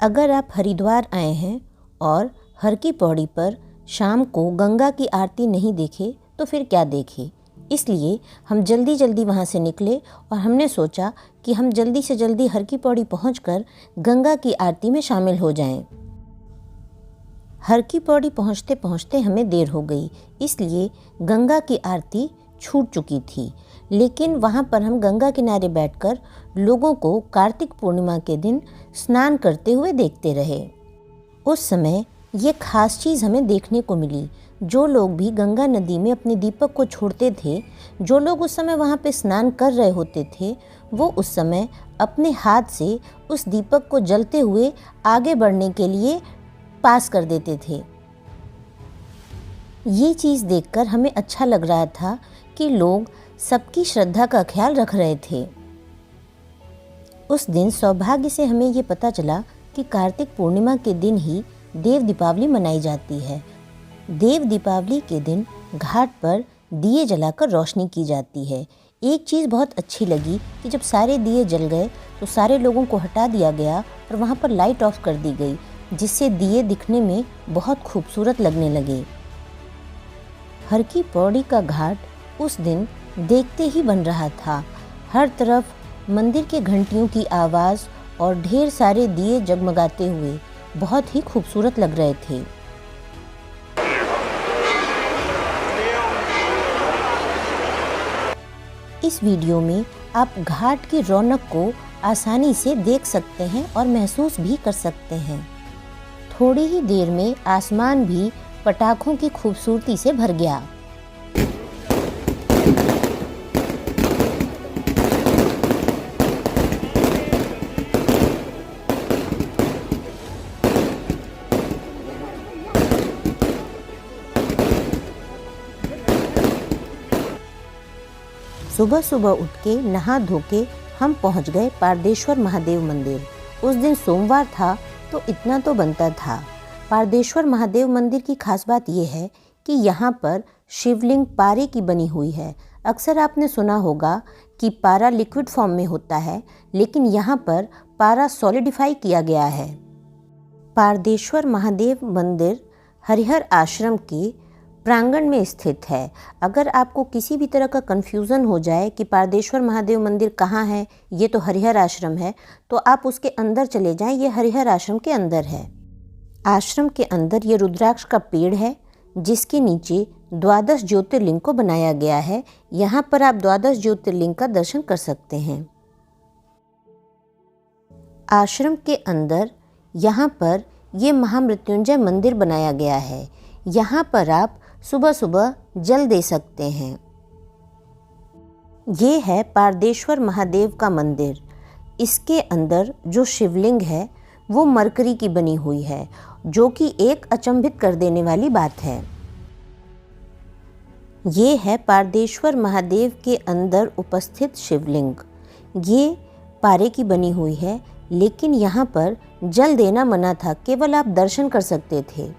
अगर आप हरिद्वार आए हैं और हर की पौड़ी पर शाम को गंगा की आरती नहीं देखे तो फिर क्या देखे। इसलिए हम जल्दी जल्दी वहाँ से निकले और हमने सोचा कि हम जल्दी से जल्दी हर की पौड़ी पहुँचकर गंगा की आरती में शामिल हो जाएं। हर की पौड़ी पहुँचते पहुँचते हमें देर हो गई, इसलिए गंगा की आरती छूट चुकी थी। लेकिन वहाँ पर हम गंगा किनारे बैठकर लोगों को कार्तिक पूर्णिमा के दिन स्नान करते हुए देखते रहे। उस समय ये खास चीज़ हमें देखने को मिली। जो लोग भी गंगा नदी में अपने दीपक को छोड़ते थे, जो लोग उस समय वहाँ पे स्नान कर रहे होते थे, वो उस समय अपने हाथ से उस दीपक को जलते हुए आगे बढ़ने के लिए पास कर देते थे। ये चीज़ देखकर हमें अच्छा लग रहा था कि लोग सबकी श्रद्धा का ख्याल रख रहे थे। उस दिन सौभाग्य से हमें ये पता चला कि कार्तिक पूर्णिमा के दिन ही देव दीपावली मनाई जाती है। देव दीपावली के दिन घाट पर दिए जलाकर रोशनी की जाती है। एक चीज़ बहुत अच्छी लगी कि जब सारे दिए जल गए तो सारे लोगों को हटा दिया गया और वहाँ पर लाइट ऑफ कर दी गई, जिससे दिए दिखने में बहुत खूबसूरत लगने लगे। हर की पौड़ी का घाट उस दिन देखते ही बन रहा था। हर तरफ मंदिर के घंटियों की आवाज़ और ढेर सारे दिए जगमगाते हुए बहुत ही खूबसूरत लग रहे थे। इस वीडियो में आप घाट की रौनक को आसानी से देख सकते हैं और महसूस भी कर सकते हैं। थोड़ी ही देर में आसमान भी पटाखों की खूबसूरती से भर गया। सुबह सुबह उठ के नहा धो के हम पहुंच गए पारदेश्वर महादेव मंदिर। उस दिन सोमवार था तो इतना तो बनता था। पारदेश्वर महादेव मंदिर की खास बात यह है कि यहाँ पर शिवलिंग पारे की बनी हुई है। अक्सर आपने सुना होगा कि पारा लिक्विड फॉर्म में होता है, लेकिन यहाँ पर पारा सॉलिडिफाई किया गया है। पारदेश्वर महादेव मंदिर हरिहर आश्रम के प्रांगण में स्थित है। अगर आपको किसी भी तरह का कन्फ्यूज़न हो जाए कि पारदेश्वर महादेव मंदिर कहाँ है, ये तो हरिहर आश्रम है, तो आप उसके अंदर चले जाएं। ये हरिहर आश्रम के अंदर है। आश्रम के अंदर ये रुद्राक्ष का पेड़ है, जिसके नीचे 12 ज्योतिर्लिंग को बनाया गया है। यहाँ पर आप 12 ज्योतिर्लिंग का दर्शन कर सकते हैं। आश्रम के अंदर यहाँ पर ये महामृत्युंजय मंदिर बनाया गया है। यहाँ पर आप सुबह सुबह जल दे सकते हैं। ये है पारदेश्वर महादेव का मंदिर। इसके अंदर जो शिवलिंग है वो मरकरी की बनी हुई है, जो कि एक अचंभित कर देने वाली बात है। ये है पारदेश्वर महादेव के अंदर उपस्थित शिवलिंग। ये पारे की बनी हुई है, लेकिन यहाँ पर जल देना मना था, केवल आप दर्शन कर सकते थे।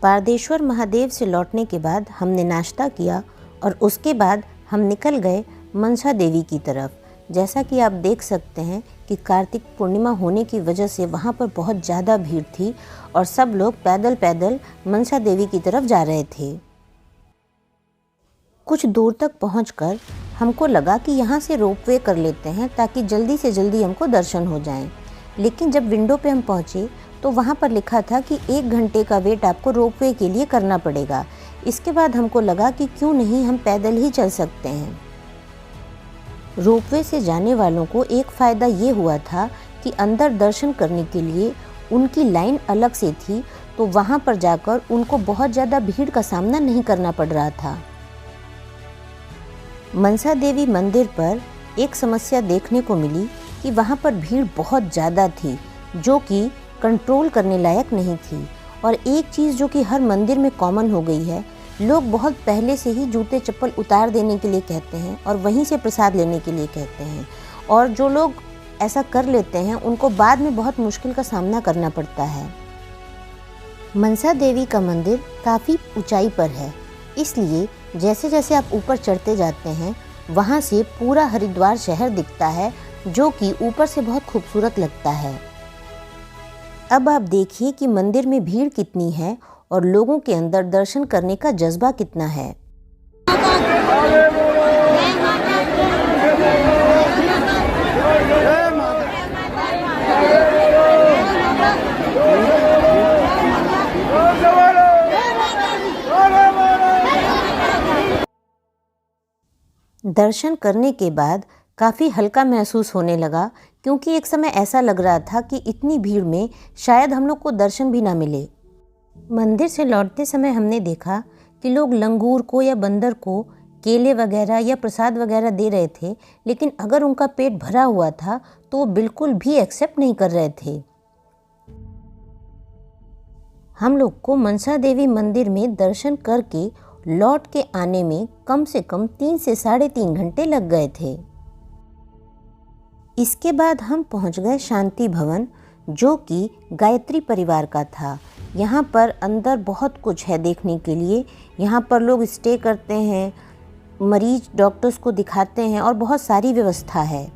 पारदेश्वर महादेव से लौटने के बाद हमने नाश्ता किया और उसके बाद हम निकल गए मनसा देवी की तरफ। जैसा कि आप देख सकते हैं कि कार्तिक पूर्णिमा होने की वजह से वहाँ पर बहुत ज़्यादा भीड़ थी और सब लोग पैदल पैदल मनसा देवी की तरफ जा रहे थे। कुछ दूर तक पहुंचकर हमको लगा कि यहाँ से रोपवे कर लेते हैं ताकि जल्दी से जल्दी हमको दर्शन हो जाएं। लेकिन जब विंडो पे हम पहुँचे तो वहाँ पर लिखा था कि 1 घंटे का वेट आपको रोपवे के लिए करना पड़ेगा। इसके बाद हमको लगा कि क्यों नहीं हम पैदल ही चल सकते हैं। रोपवे से जाने वालों को एक फ़ायदा ये हुआ था कि अंदर दर्शन करने के लिए उनकी लाइन अलग से थी, तो वहाँ पर जाकर उनको बहुत ज़्यादा भीड़ का सामना नहीं करना पड़ रहा था। मनसा देवी मंदिर पर एक समस्या देखने को मिली कि वहाँ पर भीड़ बहुत ज़्यादा थी, जो कि कंट्रोल करने लायक नहीं थी। और एक चीज़ जो कि हर मंदिर में कॉमन हो गई है, लोग बहुत पहले से ही जूते चप्पल उतार देने के लिए कहते हैं और वहीं से प्रसाद लेने के लिए कहते हैं। और जो लोग ऐसा कर लेते हैं उनको बाद में बहुत मुश्किल का सामना करना पड़ता है। मनसा देवी का मंदिर काफ़ी ऊंचाई पर है, इसलिए जैसे जैसे आप ऊपर चढ़ते जाते हैं वहाँ से पूरा हरिद्वार शहर दिखता है। जो कि ऊपर से बहुत खूबसूरत लगता है। अब आप देखिए कि मंदिर में भीड़ कितनी है और लोगों के अंदर दर्शन करने का जज्बा कितना है। दर्शन करने के बाद काफ़ी हल्का महसूस होने लगा, क्योंकि एक समय ऐसा लग रहा था कि इतनी भीड़ में शायद हम लोग को दर्शन भी ना मिले। मंदिर से लौटते समय हमने देखा कि लोग लंगूर को या बंदर को केले वगैरह या प्रसाद वगैरह दे रहे थे, लेकिन अगर उनका पेट भरा हुआ था तो वो बिल्कुल भी एक्सेप्ट नहीं कर रहे थे। हम लोग को मनसा देवी मंदिर में दर्शन करके लौट के आने में कम से कम 3 से 3.5 घंटे लग गए थे। इसके बाद हम पहुंच गए शांति भवन, जो कि गायत्री परिवार का था। यहाँ पर अंदर बहुत कुछ है देखने के लिए। यहाँ पर लोग स्टे करते हैं, मरीज डॉक्टर्स को दिखाते हैं और बहुत सारी व्यवस्था है।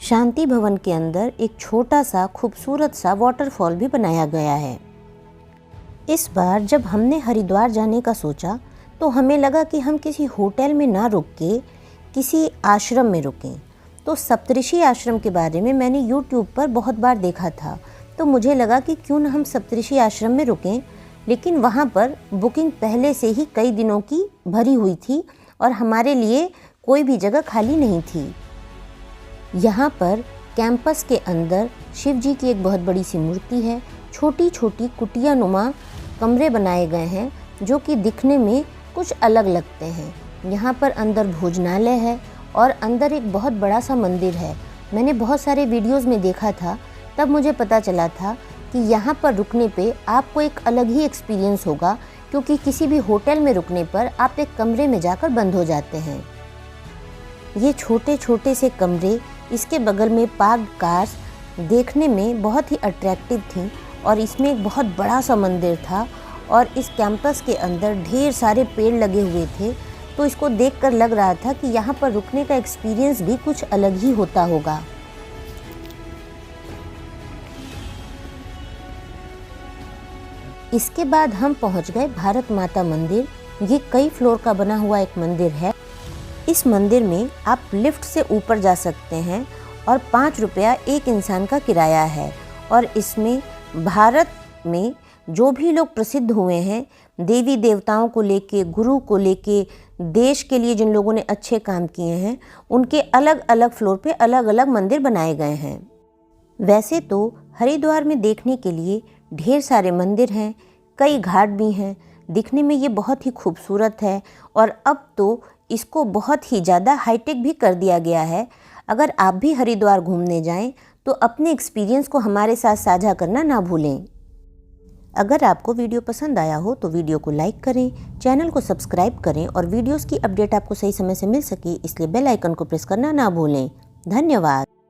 शांति भवन के अंदर एक छोटा सा खूबसूरत सा वाटरफॉल भी बनाया गया है। इस बार जब हमने हरिद्वार जाने का सोचा तो हमें लगा कि हम किसी होटल में ना रुक के किसी आश्रम में रुकें। तो सप्तऋषि आश्रम के बारे में मैंने YouTube पर बहुत बार देखा था, तो मुझे लगा कि क्यों ना हम सप्तऋषि आश्रम में रुकें। लेकिन वहाँ पर बुकिंग पहले से ही कई दिनों की भरी हुई थी और हमारे लिए कोई भी जगह खाली नहीं थी। यहाँ पर कैंपस के अंदर शिव जी की एक बहुत बड़ी सी मूर्ति है। छोटी छोटी कुटिया नुमा कमरे बनाए गए हैं, जो कि दिखने में कुछ अलग लगते हैं। यहाँ पर अंदर भोजनालय है और अंदर एक बहुत बड़ा सा मंदिर है। मैंने बहुत सारे वीडियोस में देखा था, तब मुझे पता चला था कि यहाँ पर रुकने पे आपको एक अलग ही एक्सपीरियंस होगा, क्योंकि किसी भी होटल में रुकने पर आप एक कमरे में जाकर बंद हो जाते हैं। ये छोटे छोटे से कमरे, इसके बगल में पार्क्ड कार्स देखने में बहुत ही अट्रैक्टिव थी और इसमें एक बहुत बड़ा सा मंदिर था और इस कैंपस के अंदर ढेर सारे पेड़ लगे हुए थे। तो इसको देखकर लग रहा था कि यहाँ पर रुकने का एक्सपीरियंस भी कुछ अलग ही होता होगा। इसके बाद हम पहुँच गए भारत माता मंदिर। ये कई फ्लोर का बना हुआ एक मंदिर है। इस मंदिर में आप लिफ्ट से ऊपर जा सकते हैं और 5 रुपया एक इंसान का किराया है। और इसमें भारत में जो भी लोग प्रसिद्ध हुए हैं, देवी देवताओं को लेके, गुरु को लेके, देश के लिए जिन लोगों ने अच्छे काम किए हैं, उनके अलग अलग फ्लोर पे अलग अलग मंदिर बनाए गए हैं। वैसे तो हरिद्वार में देखने के लिए ढेर सारे मंदिर हैं, कई घाट भी हैं। दिखने में ये बहुत ही खूबसूरत है और अब तो इसको बहुत ही ज़्यादा हाईटेक भी कर दिया गया है। अगर आप भी हरिद्वार घूमने जाएं तो अपने एक्सपीरियंस को हमारे साथ साझा करना ना भूलें। अगर आपको वीडियो पसंद आया हो तो वीडियो को लाइक करें, चैनल को सब्सक्राइब करें और वीडियोस की अपडेट आपको सही समय से मिल सके इसलिए बेल आइकन को प्रेस करना ना भूलें। धन्यवाद।